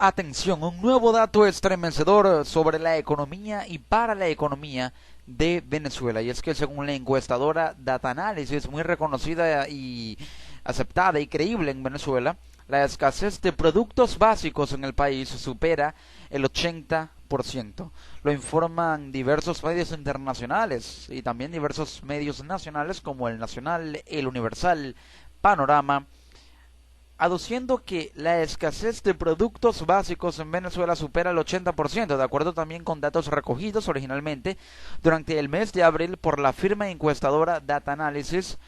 Atención, un nuevo dato estremecedor sobre la economía y para la economía de Venezuela. Y es que según la encuestadora Data Analysis, muy reconocida y aceptada y creíble en Venezuela, la escasez de productos básicos en el país supera el 80%. Lo informan diversos medios internacionales y también diversos medios nacionales como el Nacional, el Universal, Panorama, aduciendo que la escasez de productos básicos en Venezuela supera el 80%, de acuerdo también con datos recogidos originalmente durante el mes de abril por la firma encuestadora Data Analysis,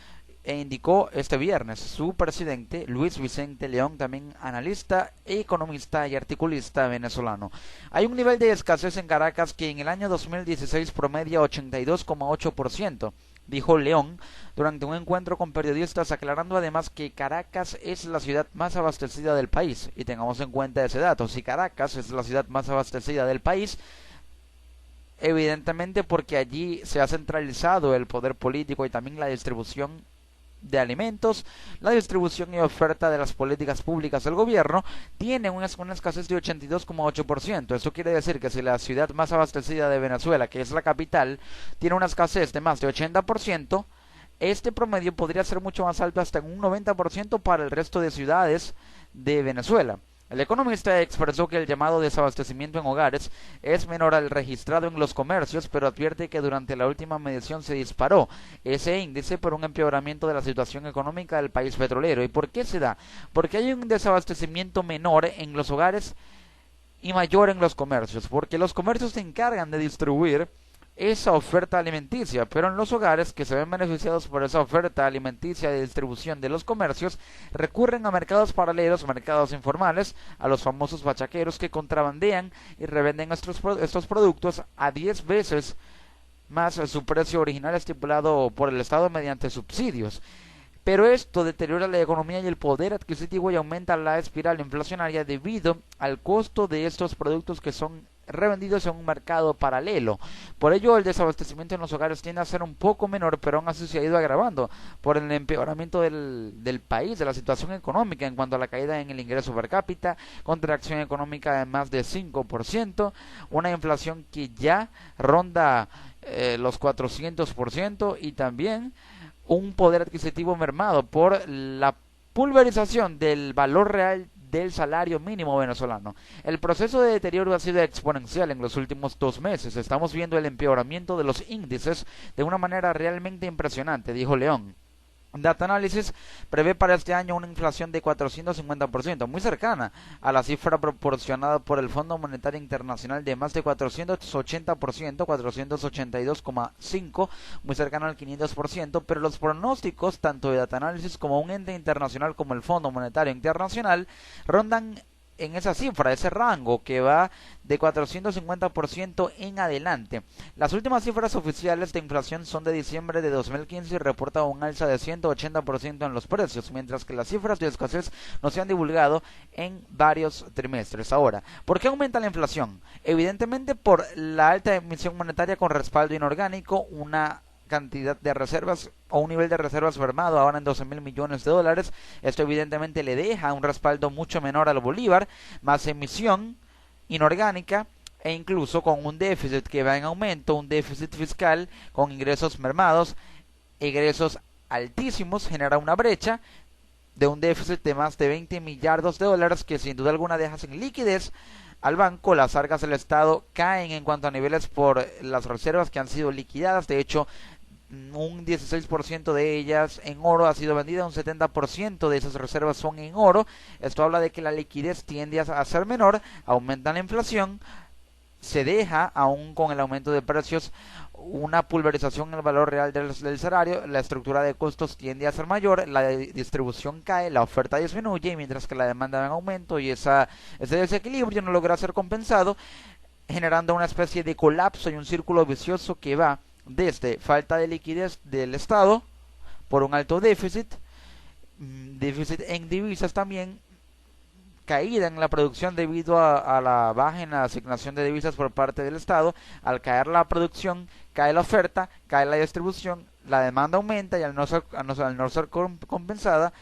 e indicó este viernes su presidente Luis Vicente León, también analista, economista y articulista venezolano. Hay un nivel de escasez en Caracas que en el año 2016 promedia 82,8%, dijo León durante un encuentro con periodistas, aclarando además que Caracas es la ciudad más abastecida del país. Y tengamos en cuenta ese dato: si Caracas es la ciudad más abastecida del país, evidentemente porque allí se ha centralizado el poder político y también la distribución de alimentos, la distribución y oferta de las políticas públicas del gobierno, tiene una escasez de 82,8%. Eso quiere decir que si la ciudad más abastecida de Venezuela, que es la capital, tiene una escasez de más de 80%, este promedio podría ser mucho más alto, hasta en un 90% para el resto de ciudades de Venezuela. El economista expresó que el llamado desabastecimiento en hogares es menor al registrado en los comercios, pero advierte que durante la última medición se disparó ese índice por un empeoramiento de la situación económica del país petrolero. ¿Y por qué se da? Porque hay un desabastecimiento menor en los hogares y mayor en los comercios, porque los comercios se encargan de distribuir esa oferta alimenticia, pero en los hogares que se ven beneficiados por esa oferta alimenticia de distribución de los comercios recurren a mercados paralelos, mercados informales, a los famosos bachaqueros que contrabandean y revenden estos productos a 10 veces más su precio original estipulado por el Estado mediante subsidios. Pero esto deteriora la economía y el poder adquisitivo y aumenta la espiral inflacionaria debido al costo de estos productos que son revendidos en un mercado paralelo. Por ello, el desabastecimiento en los hogares tiende a ser un poco menor, pero aún así se ha ido agravando por el empeoramiento del país, de la situación económica en cuanto a la caída en el ingreso per cápita, contracción económica de más de 5%, una inflación que ya ronda los 400%, y también un poder adquisitivo mermado por la pulverización del valor real del salario mínimo venezolano. El proceso de deterioro ha sido exponencial en los últimos 2 meses. Estamos viendo el empeoramiento de los índices de una manera realmente impresionante, dijo León. Data Analysis prevé para este año una inflación de 450%, muy cercana a la cifra proporcionada por el Fondo Monetario Internacional de más de 480%, 482,5%, muy cercano al 500%, pero los pronósticos tanto de Data Analysis como un ente internacional como el Fondo Monetario Internacional rondan en esa cifra, ese rango que va de 450% en adelante. Las últimas cifras oficiales de inflación son de diciembre de 2015 y reportan un alza de 180% en los precios, mientras que las cifras de escasez no se han divulgado en varios trimestres. Ahora, ¿por qué aumenta la inflación? Evidentemente por la alta emisión monetaria con respaldo inorgánico, una cantidad de reservas o un nivel de reservas mermado ahora en 12 mil millones de dólares. Esto evidentemente le deja un respaldo mucho menor al bolívar, más emisión inorgánica e incluso con un déficit que va en aumento, un déficit fiscal con ingresos mermados, ingresos altísimos, genera una brecha de un déficit de más de 20 millardos de dólares que sin duda alguna deja sin liquidez al banco. Las arcas del Estado caen en cuanto a niveles por las reservas que han sido liquidadas. De hecho, un 16% de ellas en oro ha sido vendida, un 70% de esas reservas son en oro. Esto habla de que la liquidez tiende a ser menor, aumenta la inflación, se deja, aún con el aumento de precios, una pulverización en el valor real del salario, la estructura de costos tiende a ser mayor, la distribución cae, la oferta disminuye, mientras que la demanda va en aumento, y ese desequilibrio no logra ser compensado, generando una especie de colapso y un círculo vicioso que va desde falta de liquidez del Estado por un alto déficit, déficit en divisas también, caída en la producción debido a la baja en la asignación de divisas por parte del Estado. Al caer la producción, cae la oferta, cae la distribución, la demanda aumenta y al no ser compensada,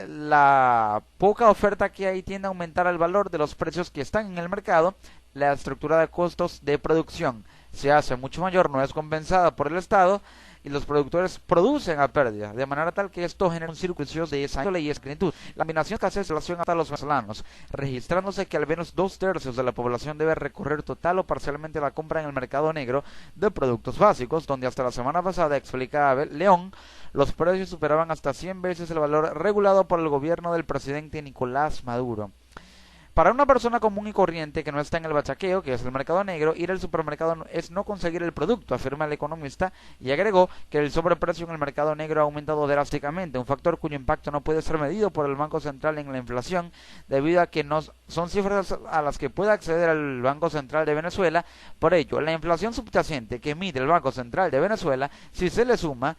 La poca oferta que hay tiende a aumentar el valor de los precios que están en el mercado. La estructura de costos de producción se hace mucho mayor, no es compensada por el Estado y los productores producen a pérdida, de manera tal que esto genera un círculo vicioso de esa índole y esclavitud. La combinación que hace relación hasta los venezolanos, registrándose que al menos 2/3 de la población debe recurrir total o parcialmente a la compra en el mercado negro de productos básicos, donde hasta la semana pasada, explicaba León, los precios superaban hasta 100 veces el valor regulado por el gobierno del presidente Nicolás Maduro. Para una persona común y corriente que no está en el bachaqueo, que es el mercado negro, ir al supermercado es no conseguir el producto, afirma el economista, y agregó que el sobreprecio en el mercado negro ha aumentado drásticamente, un factor cuyo impacto no puede ser medido por el Banco Central en la inflación, debido a que no son cifras a las que puede acceder el Banco Central de Venezuela. Por ello, la inflación subyacente que mide el Banco Central de Venezuela, si se le suma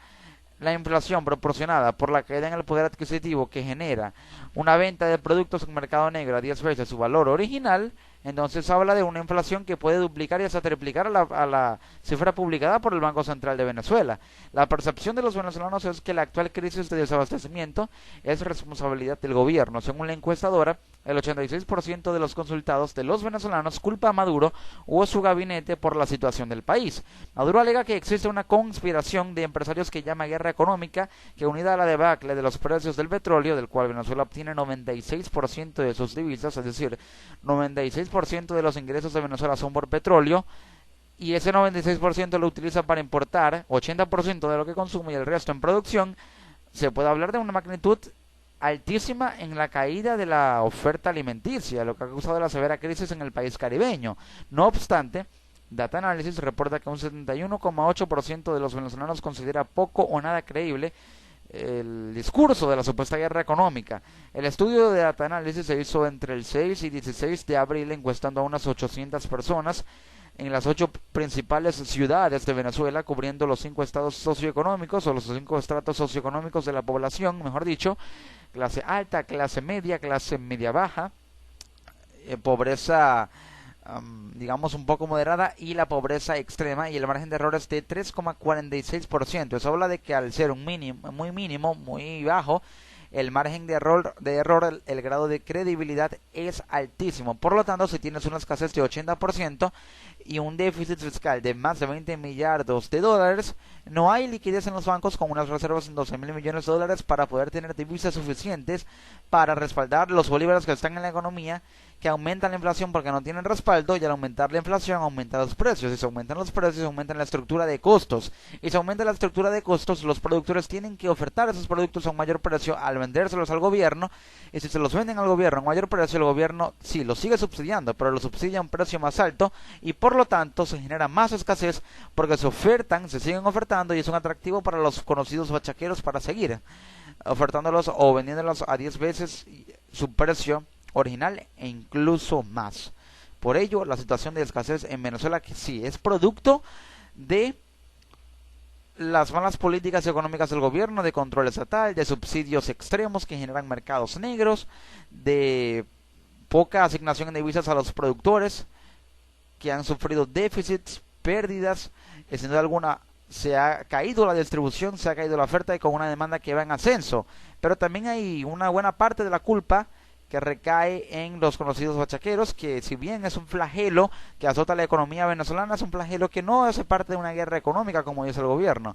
la inflación proporcionada por la caída en el poder adquisitivo que genera una venta de productos en mercado negro a 10 veces su valor original, entonces habla de una inflación que puede duplicar y hasta triplicar a la cifra publicada por el Banco Central de Venezuela. La percepción de los venezolanos es que la actual crisis de desabastecimiento es responsabilidad del gobierno. Según la encuestadora, el 86% de los consultados de los venezolanos culpa a Maduro o a su gabinete por la situación del país. Maduro alega que existe una conspiración de empresarios que llama guerra económica, que unida a la debacle de los precios del petróleo, del cual Venezuela obtiene 96% de sus divisas, es decir, 96% de los ingresos de Venezuela son por petróleo, y ese 96% lo utiliza para importar 80% de lo que consume y el resto en producción. Se puede hablar de una magnitud altísima en la caída de la oferta alimenticia, lo que ha causado la severa crisis en el país caribeño. No obstante, Data Analysis reporta que un 71,8% de los venezolanos considera poco o nada creíble el discurso de la supuesta guerra económica. El estudio de Data Analysis se hizo entre el 6 y 16 de abril, encuestando a unas 800 personas en las 8 principales ciudades de Venezuela, cubriendo los 5 estados socioeconómicos, o los 5 estratos socioeconómicos de la población, mejor dicho: clase alta, clase media baja, pobreza digamos un poco moderada y la pobreza extrema, y el margen de error es de 3,46%. Eso habla de que al ser un mínimo, muy bajo, el margen de error, el grado de credibilidad es altísimo. Por lo tanto, si tienes una escasez de 80% y un déficit fiscal de más de 20 millardos de dólares, no hay liquidez en los bancos con unas reservas en 12.000 millones de dólares para poder tener divisas suficientes para respaldar los bolívares que están en la economía, que aumentan la inflación porque no tienen respaldo, y al aumentar la inflación aumentan los precios, y si aumentan los precios aumentan la estructura de costos, y si aumenta la estructura de costos, los productores tienen que ofertar esos productos a un mayor precio al vendérselos al gobierno, y si se los venden al gobierno a un mayor precio, el gobierno sí los sigue subsidiando, pero los subsidia a un precio más alto, y por lo tanto se genera más escasez porque se siguen ofertando, y es un atractivo para los conocidos bachaqueros para seguir ofertándolos o vendiéndolos a 10 veces su precio original e incluso más. Por ello, la situación de escasez en Venezuela, que sí es producto de las malas políticas económicas del gobierno, de control estatal, de subsidios extremos que generan mercados negros, de poca asignación de divisas a los productores, que han sufrido déficits, pérdidas, sin duda alguna se ha caído la distribución, se ha caído la oferta, y con una demanda que va en ascenso. Pero también hay una buena parte de la culpa que recae en los conocidos bachaqueros, que si bien es un flagelo que azota la economía venezolana, es un flagelo que no hace parte de una guerra económica como dice el gobierno.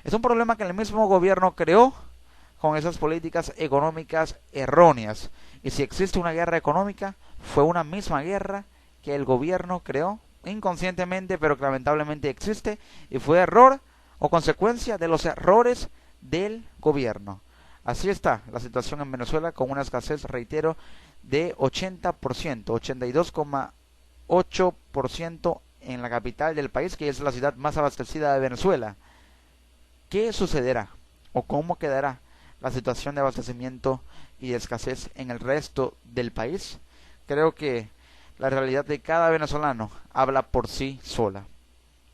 Es un problema que el mismo gobierno creó con esas políticas económicas erróneas. Y si existe una guerra económica, fue una misma guerra que el gobierno creó inconscientemente, pero que lamentablemente existe, y fue error o consecuencia de los errores del gobierno. Así está la situación en Venezuela, con una escasez, reitero, de 80%, 82,8% en la capital del país, que es la ciudad más abastecida de Venezuela. ¿Qué sucederá o cómo quedará la situación de abastecimiento y de escasez en el resto del país? Creo que la realidad de cada venezolano habla por sí sola.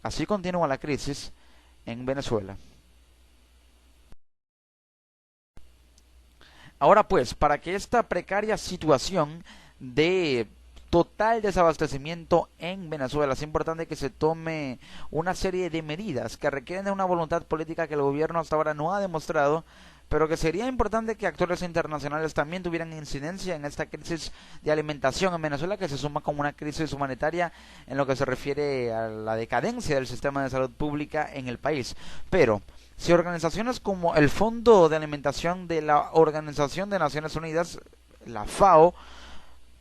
Así continúa la crisis en Venezuela. Ahora pues, para que esta precaria situación de total desabastecimiento en Venezuela, es importante que se tome una serie de medidas que requieren de una voluntad política que el gobierno hasta ahora no ha demostrado, pero que sería importante que actores internacionales también tuvieran incidencia en esta crisis de alimentación en Venezuela, que se suma como una crisis humanitaria en lo que se refiere a la decadencia del sistema de salud pública en el país. Pero si organizaciones como el Fondo de Alimentación de la Organización de Naciones Unidas, la FAO,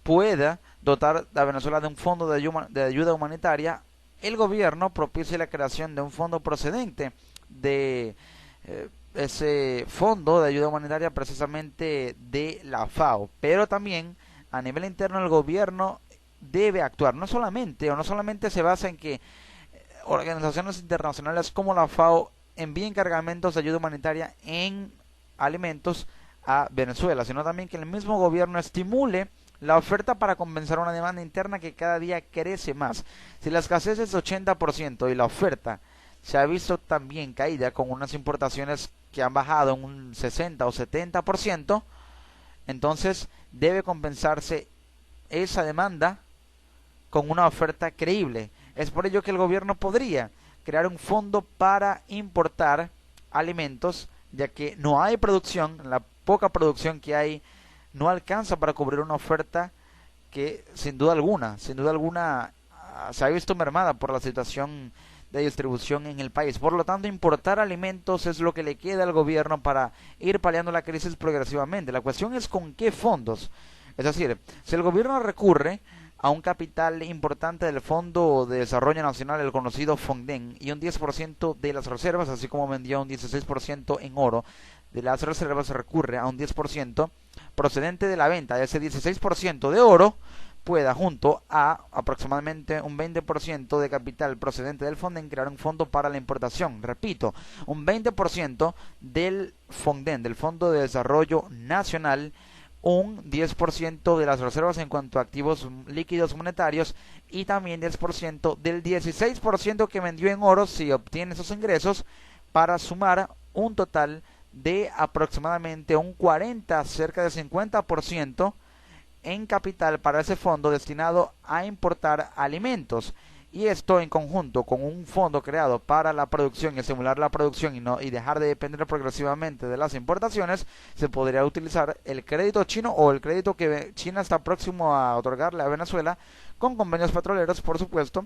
pueda dotar a Venezuela de un fondo de ayuda humanitaria, el gobierno propicia la creación de un fondo procedente de ese fondo de ayuda humanitaria precisamente de la FAO. Pero también a nivel interno el gobierno debe actuar, no solamente se basa en que organizaciones internacionales como la FAO envíen cargamentos de ayuda humanitaria en alimentos a Venezuela, sino también que el mismo gobierno estimule la oferta para compensar una demanda interna que cada día crece más. Si la escasez es 80% y la oferta se ha visto también caída con unas importaciones que han bajado en un 60 o 70%, entonces debe compensarse esa demanda con una oferta creíble. Es por ello que el gobierno podría crear un fondo para importar alimentos, ya que no hay producción, la poca producción que hay no alcanza para cubrir una oferta que sin duda alguna se ha visto mermada por la situación de distribución en el país. Por lo tanto, importar alimentos es lo que le queda al gobierno para ir paliando la crisis progresivamente. La cuestión es con qué fondos. Es decir, si el gobierno recurre a un capital importante del Fondo de Desarrollo Nacional, el conocido Fonden, y un 10% de las reservas, así como vendió un 16% en oro, de las reservas se recurre a un 10% procedente de la venta de ese 16% de oro, pueda junto a aproximadamente un 20% de capital procedente del Fonden crear un fondo para la importación. Repito, un 20% del Fonden, del Fondo de Desarrollo Nacional, un 10% de las reservas en cuanto a activos líquidos monetarios y también 10% del 16% que vendió en oro si obtiene esos ingresos, para sumar un total de aproximadamente un 40, cerca de 50% en capital para ese fondo destinado a importar alimentos. Y esto en conjunto con un fondo creado para la producción y estimular la producción y dejar de depender progresivamente de las importaciones, se podría utilizar el crédito chino o el crédito que China está próximo a otorgarle a Venezuela, con convenios petroleros por supuesto,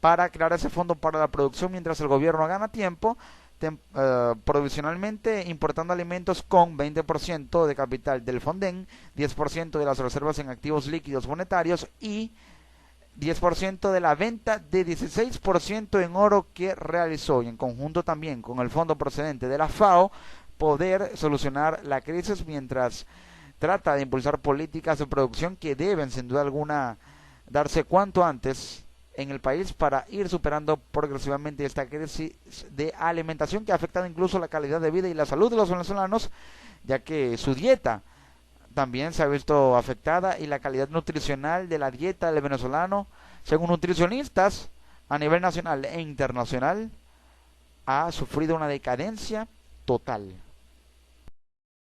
para crear ese fondo para la producción mientras el gobierno gana tiempo, provisionalmente importando alimentos con 20% de capital del Fonden, 10% de las reservas en activos líquidos monetarios y 10% de la venta de 16% en oro que realizó, y en conjunto también con el fondo procedente de la FAO poder solucionar la crisis mientras trata de impulsar políticas de producción que deben sin duda alguna darse cuanto antes en el país para ir superando progresivamente esta crisis de alimentación que ha afectado incluso la calidad de vida y la salud de los venezolanos, ya que su dieta también se ha visto afectada y la calidad nutricional de la dieta del venezolano, según nutricionistas a nivel nacional e internacional, ha sufrido una decadencia total.